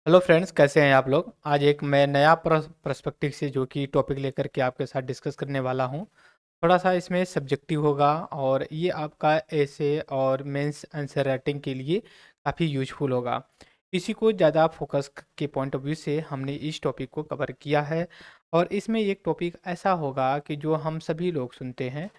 Hello friends, कैसे हैं आप लोग। आज एक मैं नया पर्सपेक्टिव से जो कि टॉपिक लेकर के आपके साथ डिस्कस करने वाला हूं। थोड़ा सा इसमें सब्जेक्टिव होगा और ये आपका ऐसे और मेंस आंसर राइटिंग के लिए काफ़ी यूजफुल होगा। इसी को ज़्यादा फोकस के पॉइंट ऑफ व्यू से हमने इस टॉपिक को कवर किया है। और इसमें एक टॉपिक ऐसा होगा कि जो हम सभी लोग सुनते हैं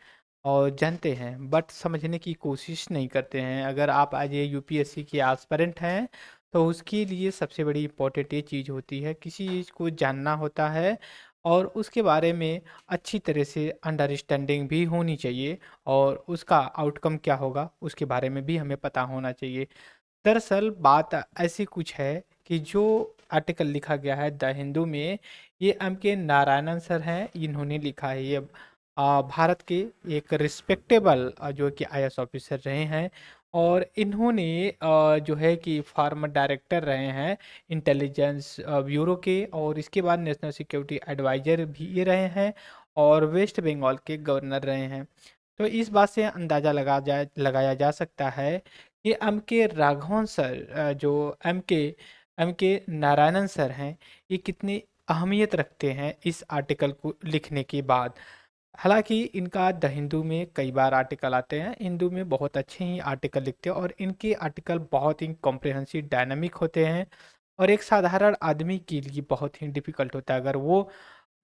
और जानते हैं बट समझने की कोशिश नहीं करते हैं। अगर आप आज ये यूपीएससी के एस्पिरेंट हैं तो उसके लिए सबसे बड़ी इम्पोर्टेंट ये चीज़ होती है, किसी चीज़ को जानना होता है और उसके बारे में अच्छी तरह से अंडरस्टैंडिंग भी होनी चाहिए और उसका आउटकम क्या होगा उसके बारे में भी हमें पता होना चाहिए। दरअसल बात ऐसी कुछ है कि जो आर्टिकल लिखा गया है द हिंदू में, ये एम के नारायणन सर हैं, इन्होंने लिखा है। ये भारत के एक रिस्पेक्टेबल जो कि आईएएस ऑफिसर रहे हैं और इन्होंने जो है कि फॉर्मर डायरेक्टर रहे हैं इंटेलिजेंस ब्यूरो के, और इसके बाद नेशनल सिक्योरिटी एडवाइजर भी ये रहे हैं और वेस्ट बंगाल के गवर्नर रहे हैं। तो इस बात से अंदाज़ा लगाया जा सकता है कि एम के राघवन सर जो एम के नारायणन सर हैं, ये कितनी अहमियत रखते हैं इस आर्टिकल को लिखने के बाद। हालांकि इनका द हिंदू में कई बार आर्टिकल आते हैं, हिंदू में बहुत अच्छे ही आर्टिकल लिखते हैं और इनके आर्टिकल बहुत ही कॉम्प्रिहेंसिव डायनामिक होते हैं और एक साधारण आदमी के लिए बहुत ही डिफिकल्ट होता है। अगर वो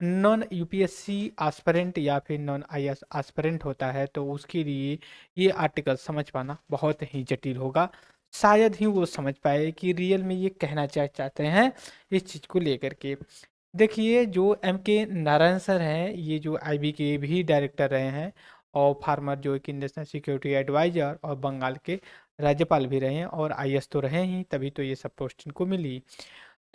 नॉन यूपीएससी एस्पिरेंट या फिर नॉन आईएएस एस्पिरेंट होता है तो उसके लिए ये आर्टिकल समझ पाना बहुत ही जटिल होगा। शायद ही वो समझ पाए कि रियल में ये कहना चाहते हैं इस चीज़ को लेकर के। देखिए, जो एम के नारायण सर हैं, ये जो आईबी के भी डायरेक्टर रहे हैं और फार्मर जो कि नेशनल सिक्योरिटी एडवाइजर और बंगाल के राज्यपाल भी रहे हैं और आईएएस तो रहे ही, तभी तो ये सब पोस्ट इनको मिली।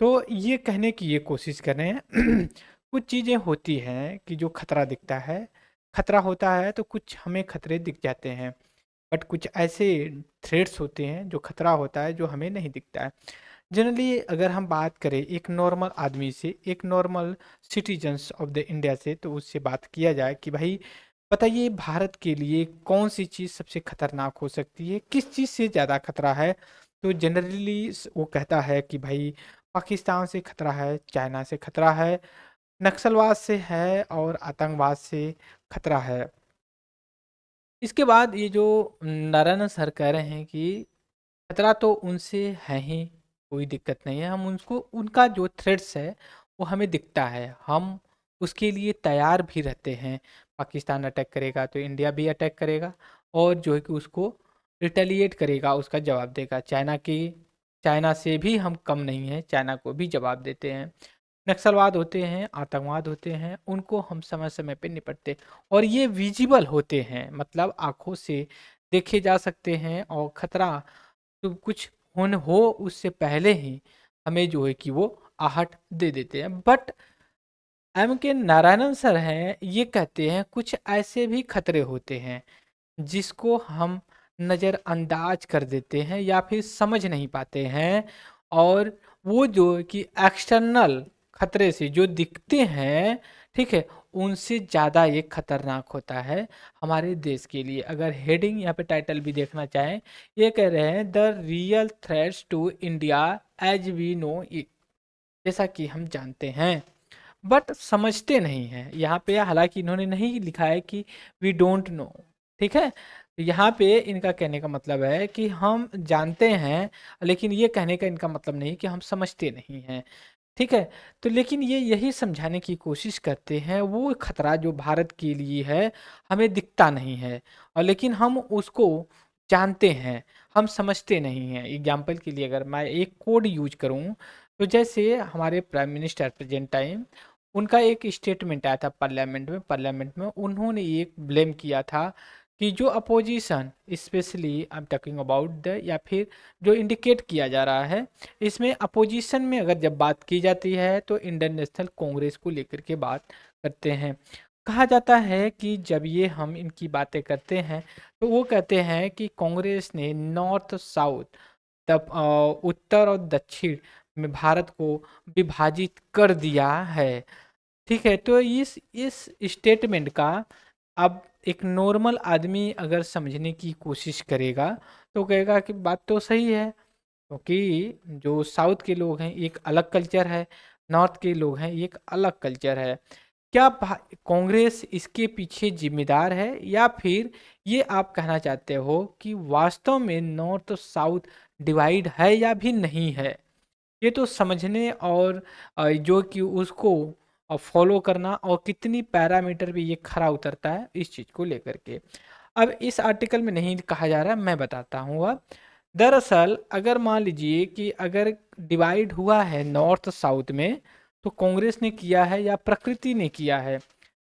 तो ये कहने की ये कोशिश कर रहे हैं कुछ चीज़ें होती हैं कि जो खतरा दिखता है, खतरा होता है तो कुछ हमें खतरे दिख जाते हैं, बट कुछ ऐसे थ्रेड्स होते हैं जो खतरा होता है जो हमें नहीं दिखता है। जनरली अगर हम बात करें एक नॉर्मल आदमी से, एक normal citizens of the India से, तो उससे बात किया जाए कि भाई बताइए भारत के लिए कौन सी चीज़ सबसे खतरनाक हो सकती है, किस चीज़ से ज़्यादा खतरा है। तो जनरली वो कहता है कि भाई पाकिस्तान से खतरा है, चाइना से खतरा है, नक्सलवाद से है और आतंकवाद से खतरा है। इसके बाद ये जो नारायण सर कह रहे हैं कि खतरा तो उनसे है ही, कोई दिक्कत नहीं है, हम उनको उनका जो थ्रेट्स है वो हमें दिखता है, हम उसके लिए तैयार भी रहते हैं। पाकिस्तान अटैक करेगा तो इंडिया भी अटैक करेगा और जो है कि उसको रिटेलिएट करेगा, उसका जवाब देगा। चाइना से भी हम कम नहीं हैं, चाइना को भी जवाब देते हैं। नक्सलवाद होते हैं, आतंकवाद होते हैं, उनको हम समय समय पे निपटते और ये विजिबल होते हैं, मतलब आंखों से देखे जा सकते हैं और खतरा तो कुछ होन हो उससे पहले ही हमें जो है कि वो आहट दे देते हैं। बट एम के नारायणन सर हैं, ये कहते हैं कुछ ऐसे भी खतरे होते हैं जिसको हम नज़रअंदाज कर देते हैं या फिर समझ नहीं पाते हैं, और वो जो कि एक्सटर्नल खतरे से जो दिखते हैं, ठीक है, उनसे ज़्यादा ये खतरनाक होता है हमारे देश के लिए। अगर हेडिंग यहाँ पे टाइटल भी देखना चाहें, ये कह रहे हैं the real threats to India as we know it, जैसा कि हम जानते हैं बट समझते नहीं हैं। यहाँ पे हालांकि इन्होंने नहीं लिखा है कि वी डोंट नो, ठीक है। तो यहाँ पे इनका कहने का मतलब है कि हम जानते हैं, लेकिन ये कहने का इनका मतलब नहीं कि हम समझते नहीं हैं, ठीक है। तो लेकिन ये यही समझाने की कोशिश करते हैं वो खतरा जो भारत के लिए है हमें दिखता नहीं है, और लेकिन हम उसको जानते हैं, हम समझते नहीं हैं। एग्जाम्पल के लिए अगर मैं एक कोड यूज करूं, तो जैसे हमारे प्राइम मिनिस्टर प्रेजेंट टाइम, उनका एक स्टेटमेंट आया था पार्लियामेंट में उन्होंने एक ब्लेम किया था कि जो opposition, specially I am talking about the, या फिर जो इंडिकेट किया जा रहा है, इसमें अपोजिशन में अगर जब बात की जाती है तो इंडियन नेशनल कांग्रेस को लेकर के बात करते हैं। कहा जाता है कि जब ये हम इनकी बातें करते हैं तो वो कहते हैं कि कांग्रेस ने नॉर्थ साउथ, तब उत्तर और दक्षिण में भारत को विभाजित कर दिया है, ठीक है। तो इस स्टेटमेंट का अब एक नॉर्मल आदमी अगर समझने की कोशिश करेगा तो कहेगा कि बात तो सही है, क्योंकि जो साउथ के लोग हैं एक अलग कल्चर है, नॉर्थ के लोग हैं एक अलग कल्चर है। क्या कांग्रेस इसके पीछे जिम्मेदार है, या फिर ये आप कहना चाहते हो कि वास्तव में नॉर्थ साउथ डिवाइड है या भी नहीं है? ये तो समझने और जो कि उसको फॉलो करना और कितनी पैरामीटर पे ये खरा उतरता है इस चीज़ को लेकर के। अब इस आर्टिकल में नहीं कहा जा रहा, मैं बताता हूँ अब। दरअसल अगर मान लीजिए कि अगर डिवाइड हुआ है नॉर्थ साउथ में, तो कांग्रेस ने किया है या प्रकृति ने किया है?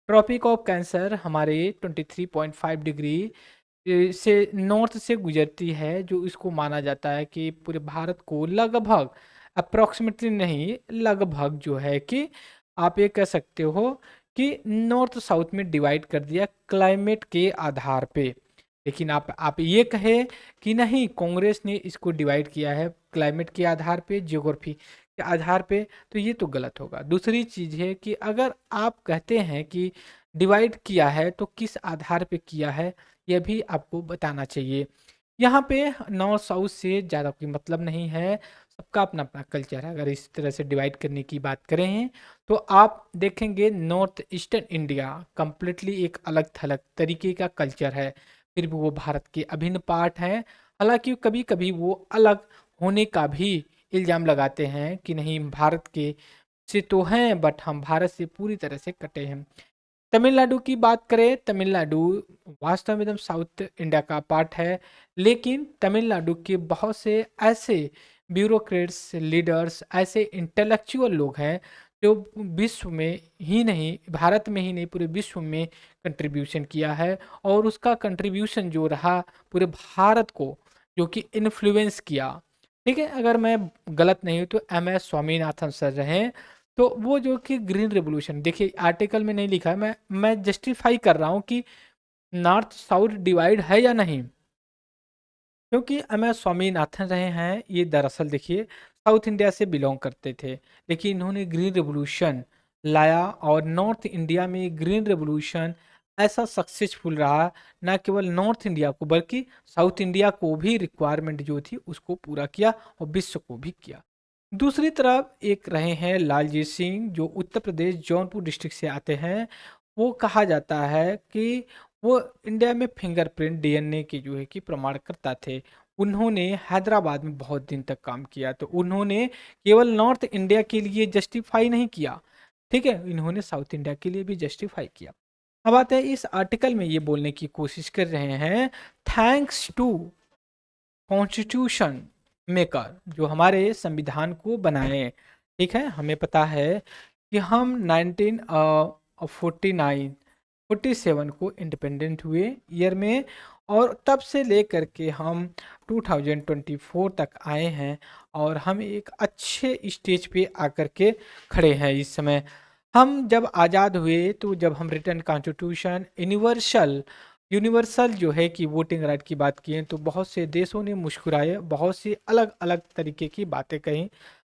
ट्रॉपिक ऑफ कैंसर हमारे 23.5 डिग्री से नॉर्थ से गुजरती है, जो इसको माना जाता है कि पूरे भारत को लगभग, अप्रोक्सीमेटली नहीं, लगभग जो है कि आप ये कह सकते हो कि नॉर्थ साउथ में डिवाइड कर दिया क्लाइमेट के आधार पे। लेकिन आप ये कहे कि नहीं, कांग्रेस ने इसको डिवाइड किया है क्लाइमेट के आधार पे, जियोग्राफी के आधार पे, तो ये तो गलत होगा। दूसरी चीज़ है कि अगर आप कहते हैं कि डिवाइड किया है तो किस आधार पे किया है, यह भी आपको बताना चाहिए। यहाँ पे नॉर्थ साउथ से ज़्यादा कोई मतलब नहीं है, सबका अपना अपना कल्चर है। अगर इस तरह से डिवाइड करने की बात करें तो आप देखेंगे नॉर्थ ईस्टर्न इंडिया कंप्लीटली एक अलग थलग तरीके का कल्चर है, फिर भी वो भारत के अभिन्न पार्ट हैं। हालांकि कभी कभी वो अलग होने का भी इल्ज़ाम लगाते हैं कि नहीं, भारत के से तो हैं बट हम भारत से पूरी तरह से कटे हैं। तमिलनाडु की बात करें, तमिलनाडु वास्तव में एकदम साउथ इंडिया का पार्ट है, लेकिन तमिलनाडु के बहुत से ऐसे ब्यूरोक्रेट्स, लीडर्स, ऐसे इंटेलेक्चुअल लोग हैं जो विश्व में ही नहीं, भारत में ही नहीं, पूरे विश्व में कंट्रीब्यूशन किया है। और उसका कंट्रीब्यूशन जो रहा पूरे भारत को, जो कि इन्फ्लुएंस किया। ठीक है, अगर मैं गलत नहीं हूँ तो MS स्वामीनाथन सर रहे। तो वो जो कि ग्रीन रेवोल्यूशन, देखिए आर्टिकल में नहीं लिखा है, मैं जस्टिफाई कर रहा हूँ कि नॉर्थ साउथ डिवाइड है या नहीं। क्योंकि MS स्वामीनाथन रहे हैं, ये दरअसल देखिए साउथ इंडिया से बिलोंग करते थे, लेकिन इन्होंने ग्रीन रेवोल्यूशन लाया और नॉर्थ इंडिया में ग्रीन रेवोल्यूशन ऐसा सक्सेसफुल रहा, ना केवल नॉर्थ इंडिया को बल्कि साउथ इंडिया को भी रिक्वायरमेंट जो थी उसको पूरा किया और विश्व को भी किया। दूसरी तरफ एक रहे हैं लालजीत सिंह, जो उत्तर प्रदेश जौनपुर डिस्ट्रिक्ट से आते हैं। वो कहा जाता है कि वो इंडिया में फिंगरप्रिंट DNA के जो है कि प्रमाणकर्ता थे। उन्होंने हैदराबाद में बहुत दिन तक काम किया, तो उन्होंने केवल नॉर्थ इंडिया के लिए जस्टिफाई नहीं किया, ठीक है, इन्होंने साउथ इंडिया के लिए भी जस्टिफाई किया। अब आते हैं इस आर्टिकल में ये बोलने की कोशिश कर रहे हैं, थैंक्स टू कॉन्स्टिट्यूशन मेकर, जो हमारे संविधान को बनाए। ठीक है, हमें पता है कि हम 1947 को इंडिपेंडेंट हुए ईयर में, और तब से लेकर के हम 2024 तक आए हैं, और हम एक अच्छे स्टेज पे आकर के खड़े हैं इस समय। हम जब आज़ाद हुए तो जब हम रिटर्न कॉन्स्टिट्यूशन यूनिवर्सल यूनिवर्सल जो है कि वोटिंग राइट की बात की है, तो बहुत से देशों ने मुस्कुराए, बहुत सी अलग अलग तरीके की बातें कहीं,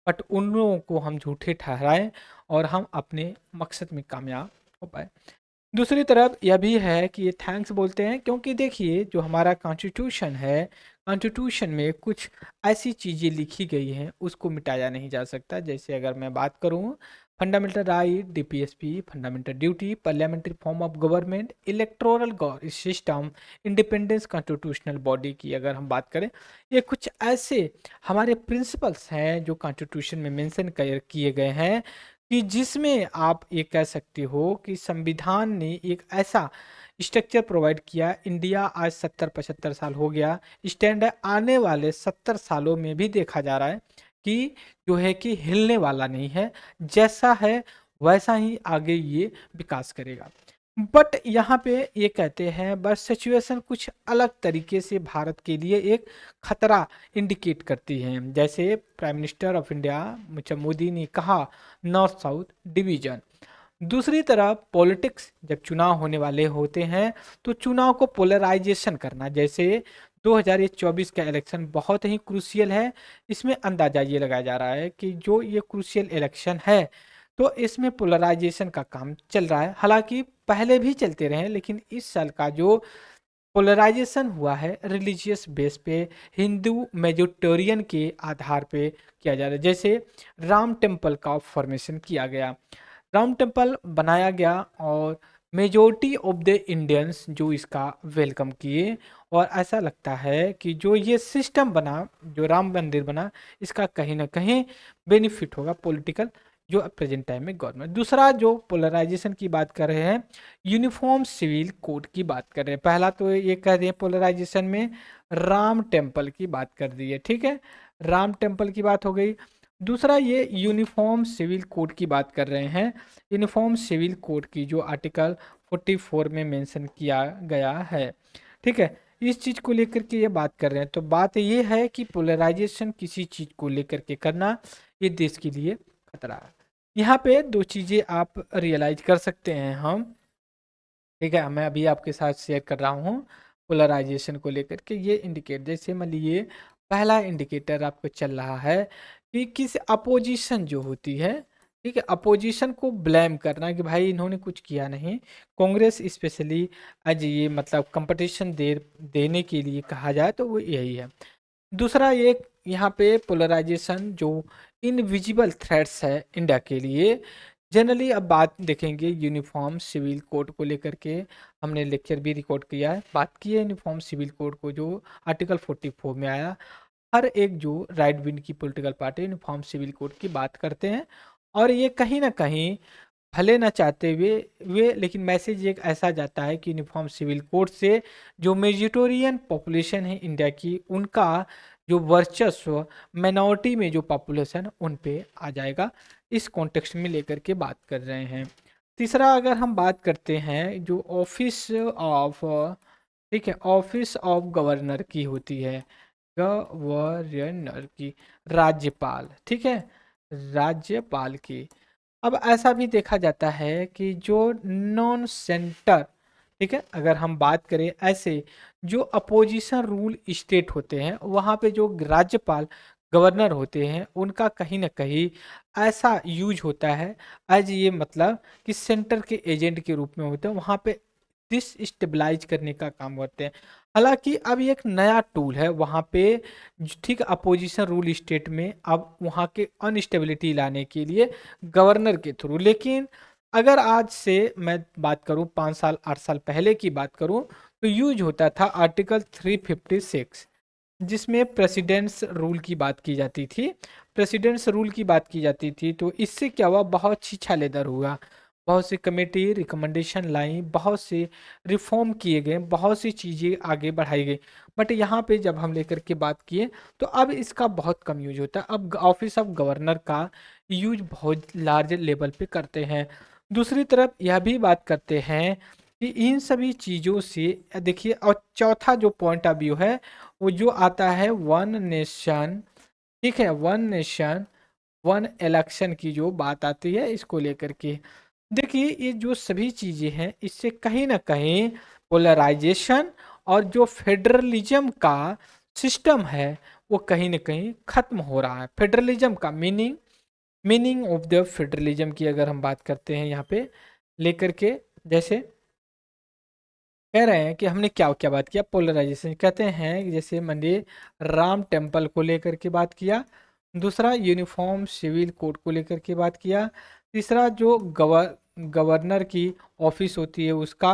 बट उन लोगों को हम झूठे ठहराए और हम अपने मकसद में कामयाब हो पाए। दूसरी तरफ यह भी है कि ये थैंक्स बोलते हैं क्योंकि देखिए जो हमारा कॉन्स्टिट्यूशन है, कॉन्स्टिट्यूशन में कुछ ऐसी चीज़ें लिखी गई हैं उसको मिटाया नहीं जा सकता। जैसे अगर मैं बात करूं, fundamental right, DPSP, fundamental duty, parliamentary form of government, electoral system, independence, constitutional body की अगर हम बात करें, ये कुछ ऐसे हमारे प्रिंसिपल्स हैं जो कॉन्स्टिट्यूशन में मेंशन किए गए हैं, कि जिसमें आप ये कह सकते हो कि संविधान ने एक ऐसा स्ट्रक्चर प्रोवाइड किया। इंडिया आज 70-75 साल हो गया, स्टैंड है आने वाले 70 सालों में भी देखा जा रहा है कि जो है कि हिलने वाला नहीं है, जैसा है वैसा ही आगे ये विकास करेगा। बट यहाँ पे ये कहते हैं बस सिचुएशन कुछ अलग तरीके से भारत के लिए एक खतरा इंडिकेट करती है। जैसे prime minister of India mister Modi ने कहा, नॉर्थ साउथ डिवीजन। दूसरी तरफ पॉलिटिक्स, जब चुनाव होने वाले होते हैं तो चुनाव को पोलराइजेशन करना, जैसे 2024 का इलेक्शन बहुत ही क्रूशियल है। इसमें अंदाजा ये लगाया जा रहा है कि जो ये क्रूशियल इलेक्शन है तो इसमें पोलराइजेशन का काम चल रहा है। हालांकि पहले भी चलते रहे, लेकिन इस साल का जो पोलराइजेशन हुआ है रिलीजियस बेस पे, हिंदू मेजोरिटेरियन के आधार पे किया जा रहा है। जैसे राम टेम्पल का फॉर्मेशन किया गया, राम टेम्पल बनाया गया और मेजोरिटी ऑफ द इंडियंस जो इसका वेलकम किए, और ऐसा लगता है कि जो ये सिस्टम बना, जो राम मंदिर बना, इसका कहीं ना कहीं बेनिफिट होगा पॉलिटिकल जो प्रेजेंट टाइम में गवर्नमेंट। दूसरा जो पोलराइजेशन की बात कर रहे हैं, यूनिफॉर्म सिविल कोड की बात कर रहे हैं। पहला तो ये कह रहे हैं पोलराइजेशन में राम टेम्पल की बात कर दी है, ठीक है, राम टेम्पल की बात हो गई। दूसरा ये यूनिफॉर्म सिविल कोड की बात कर रहे हैं, यूनिफॉर्म सिविल कोड की जो आर्टिकल 44 में मेंशन किया गया है, ठीक है, इस चीज़ को लेकर के ये बात कर रहे हैं। तो बात ये है कि पोलराइजेशन किसी चीज़ को लेकर के करना ये देश के लिए खतरा है। यहाँ पे दो चीज़ें आप रियलाइज कर सकते हैं हम, ठीक है, मैं अभी आपके साथ शेयर कर रहा हूँ पोलराइजेशन को लेकर के। ये इंडिकेटर, जैसे मान लीजिए पहला इंडिकेटर आपको चल रहा है कि किस अपोजिशन जो होती है, ठीक है, अपोजिशन को ब्लेम करना कि भाई इन्होंने कुछ किया नहीं, कांग्रेस स्पेशली आज ये मतलब कंपटीशन देने के लिए कहा जाए तो वो यही है। दूसरा ये यहाँ पे पोलराइजेशन जो इनविजिबल थ्रेट्स है इंडिया के लिए, जनरली अब बात देखेंगे यूनिफॉर्म सिविल कोड को लेकर के, हमने लेक्चर भी रिकॉर्ड किया है, बात की है यूनिफॉर्म सिविल कोड को जो आर्टिकल 44 में आया। हर एक जो राइट विंग की political party uniform civil code की बात करते हैं, और ये कहीं ना कहीं भले ना चाहते हुए वे लेकिन मैसेज एक ऐसा जाता है कि यूनिफॉर्म सिविल कोड से जो मेजोरिटेरियन पॉपुलेशन है इंडिया की, उनका जो वर्चस्व माइनॉरिटी में जो पॉपुलेशन उन पे आ जाएगा, इस कॉन्टेक्स्ट में लेकर के बात कर रहे हैं। तीसरा अगर हम बात करते हैं जो ऑफिस ऑफ, ठीक है, ऑफिस ऑफ गवर्नर की होती है, गवर्नर की, राज्यपाल, ठीक है, राज्यपाल की। अब ऐसा भी देखा जाता है कि जो नॉन सेंटर, ठीक है, अगर हम बात करें ऐसे जो अपोजिशन रूल स्टेट होते हैं, वहाँ पे जो राज्यपाल गवर्नर होते हैं उनका कहीं ना कहीं ऐसा यूज होता है एज ये मतलब कि सेंटर के एजेंट के रूप में होते हैं, वहाँ पे डिसस्टेबलाइज करने का काम करते हैं। हालांकि अब ये एक नया टूल है वहाँ पे, ठीक, अपोजिशन रूल स्टेट में अब वहाँ के अनस्टेबिलिटी लाने के लिए गवर्नर के थ्रू। लेकिन अगर आज से मैं बात करूँ 5 साल 8 साल पहले की बात करूँ तो यूज होता था आर्टिकल 356, जिसमें प्रेसिडेंट्स रूल की बात की जाती थी, प्रेसिडेंट्स रूल की बात की जाती थी। तो इससे क्या हुआ, बहुत छीछालेदर हुआ, बहुत सी कमेटी रिकमेंडेशन लाई, बहुत से रिफॉर्म किए गए, बहुत सी चीज़ें आगे बढ़ाई गई। बट यहाँ पे जब हम लेकर के बात किए तो अब इसका बहुत कम यूज होता है। अब ऑफिस ऑफ गवर्नर का यूज बहुत लार्ज लेवल पे करते हैं। दूसरी तरफ यह भी बात करते हैं कि इन सभी चीज़ों से देखिए, और चौथा जो पॉइंट ऑफ व्यू है वो जो आता है वन नेशन, ठीक है, वन नेशन वन इलेक्शन की जो बात आती है, इसको लेकर के देखिए ये जो सभी चीज़ें हैं इससे कहीं ना कहीं पोलराइजेशन और जो फेडरलिज्म का सिस्टम है वो कहीं ना कहीं खत्म हो रहा है। फेडरलिज्म का मीनिंग ऑफ द फेडरलिज्म की अगर हम बात करते हैं यहाँ पे लेकर के, जैसे कह रहे हैं कि हमने क्या क्या बात किया, पोलराइजेशन कहते हैं कि जैसे मैंने राम टेम्पल को लेकर के बात किया, दूसरा यूनिफॉर्म सिविल कोड को लेकर के बात किया, तीसरा जो गवर्नर की ऑफिस होती है उसका,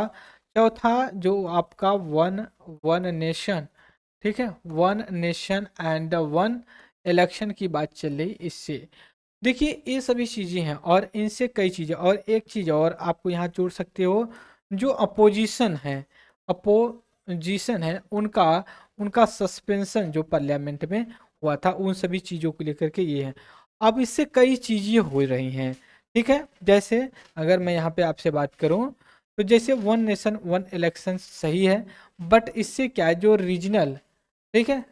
चौथा जो आपका वन वन नेशन, ठीक है, one nation and one election की बात चल रही। इससे देखिए ये सभी चीज़ें हैं और इनसे कई चीज़ें, और एक चीज़ और आपको यहाँ जोड़ सकते हो, जो अपोजिशन है उनका उनका सस्पेंशन जो पार्लियामेंट में हुआ था, उन सभी चीज़ों को लेकर के ये है। अब इससे कई चीज़ें हो रही हैं, ठीक है, जैसे अगर मैं यहाँ पे आपसे बात करूँ तो जैसे वन नेशन वन इलेक्शन सही है, बट इससे क्या है जो रीजनल, ठीक है,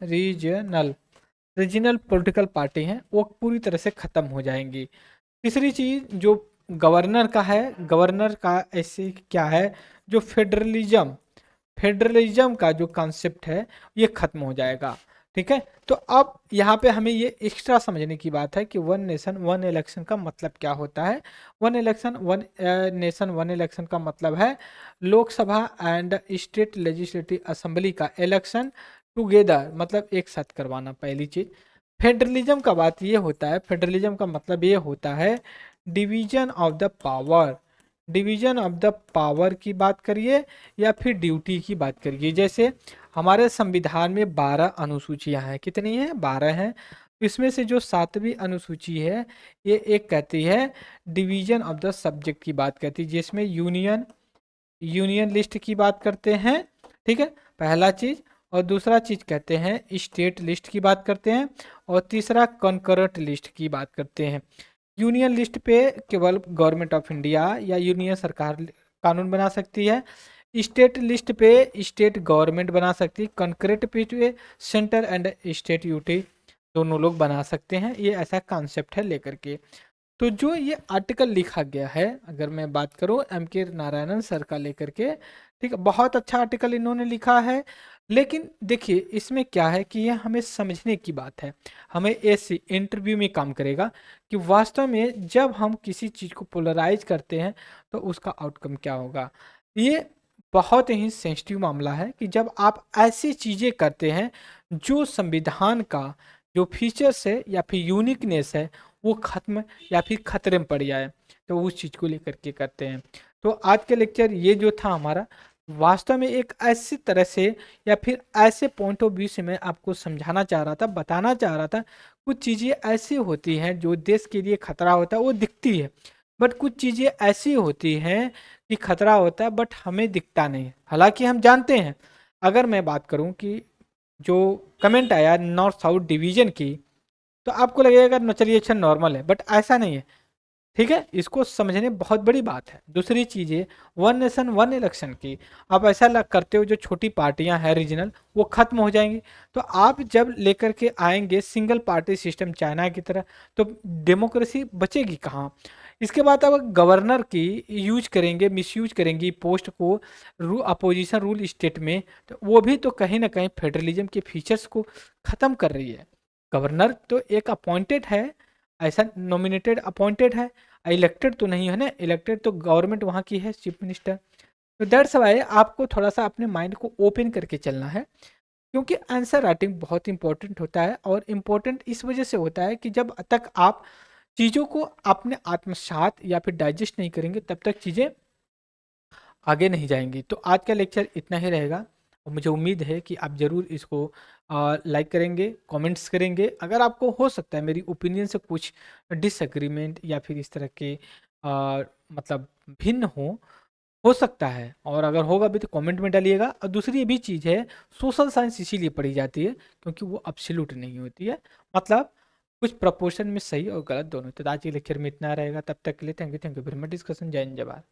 रीजनल पॉलिटिकल पार्टी हैं वो पूरी तरह से ख़त्म हो जाएंगी। तीसरी चीज़ जो गवर्नर का है, गवर्नर का ऐसे क्या है, जो फेडरलिज्म का जो कॉन्सेप्ट है ये खत्म हो जाएगा। ठीक है। तो अब यहाँ पे हमें ये एक्स्ट्रा समझने की बात है कि वन नेशन वन इलेक्शन का मतलब क्या होता है। One election one nation one election का मतलब है Lok Sabha and state legislative assembly का इलेक्शन टुगेदर, मतलब एक साथ करवाना, पहली चीज। फेडरलिज्म का बात ये होता है, फेडरलिज्म का मतलब ये होता है division of the power, division of the power की बात करिए या फिर ड्यूटी की बात करिए। जैसे हमारे संविधान में 12 अनुसूचियां हैं, कितनी हैं? 12 हैं। इसमें से जो 7वीं अनुसूची है ये एक कहती है डिवीजन ऑफ द सब्जेक्ट की बात करती है, जिसमें यूनियन यूनियन लिस्ट की बात करते हैं, ठीक है, पहला चीज। और दूसरा चीज कहते हैं स्टेट लिस्ट की बात करते हैं, और तीसरा कॉन्करेंट लिस्ट की बात करते हैं। यूनियन लिस्ट पे केवल गवर्नमेंट ऑफ इंडिया या यूनियन सरकार कानून बना सकती है। स्टेट लिस्ट पे स्टेट गवर्नमेंट बना सकती है। कॉन्करेंट पे सेंटर एंड स्टेट यूटी दोनों लोग बना सकते हैं। ये ऐसा कॉन्सेप्ट है लेकर के। तो जो ये आर्टिकल लिखा गया है, अगर मैं बात करूं एम के नारायणन सर का लेकर के, ठीक है, बहुत अच्छा आर्टिकल इन्होंने लिखा है। लेकिन देखिए इसमें क्या है कि ये हमें समझने की बात है, हमें ऐसे इंटरव्यू में काम करेगा कि वास्तव में जब हम किसी चीज़ को पोलराइज करते हैं तो उसका आउटकम क्या होगा। ये बहुत ही सेंसिटिव मामला है कि जब आप ऐसी चीज़ें करते हैं जो संविधान का जो फीचर्स है या फिर यूनिकनेस है वो खत्म या फिर खतरे में पड़ जाए, तो उस चीज़ को लेकर के करते हैं। तो आज के लेक्चर ये जो था हमारा, वास्तव में एक ऐसी तरह से या फिर ऐसे पॉइंट ऑफ व्यू से मैं आपको समझाना चाह रहा था, बताना चाह रहा था। कुछ चीज़ें ऐसी होती हैं जो देश के लिए खतरा होता है वो दिखती है, बट कुछ चीज़ें ऐसी होती हैं कि खतरा होता है बट हमें दिखता नहीं है, हालांकि हम जानते हैं। अगर मैं बात करूं कि जो कमेंट आया नॉर्थ साउथ डिवीजन की, तो आपको लगेगा न चलिए अच्छा नॉर्मल है, बट ऐसा नहीं है, ठीक है। इसको समझने बहुत बड़ी बात है। दूसरी चीज़ है वन नेशन वन इलेक्शन की, आप ऐसा करते हो जो छोटी पार्टियां हैं रीजनल वो खत्म हो जाएंगी, तो आप जब लेकर के आएंगे सिंगल पार्टी सिस्टम चाइना की तरह, तो डेमोक्रेसी बचेगी कहाँ। इसके बाद अब गवर्नर की यूज करेंगे, मिसयूज करेंगी पोस्ट को अपोजिशन रूल स्टेट में, तो वो भी तो कहीं ना कहीं फेडरलिज्म के फीचर्स को ख़त्म कर रही है। गवर्नर तो एक अपॉइंटेड है, ऐसा नॉमिनेटेड अपॉइंटेड है, इलेक्टेड तो नहीं है ना। इलेक्टेड तो गवर्नमेंट वहाँ की है, चीफ मिनिस्टर। तो दैट्स वाई आपको थोड़ा सा अपने माइंड को ओपन करके चलना है, क्योंकि आंसर राइटिंग बहुत इंपॉर्टेंट होता है। और इम्पोर्टेंट इस वजह से होता है कि जब तक आप चीज़ों को अपने आत्मसात या फिर डाइजेस्ट नहीं करेंगे तब तक चीज़ें आगे नहीं जाएंगी। तो आज का लेक्चर इतना ही रहेगा, और मुझे उम्मीद है कि आप ज़रूर इसको लाइक करेंगे, कमेंट्स करेंगे। अगर आपको हो सकता है मेरी ओपिनियन से कुछ डिसएग्रीमेंट या फिर इस तरह के मतलब भिन्न हो सकता है, और अगर होगा भी तो कमेंट में डालिएगा। और दूसरी ये भी चीज़ है, सोशल साइंस इसीलिए पढ़ी जाती है क्योंकि वो एब्सोल्यूट नहीं होती है, मतलब कुछ प्रपोर्शन में सही और गलत दोनों। तो आज के लेक्चर में इतना रहेगा, तब तक के लिए thank you very much. Discussion जय हिंद जय भारत।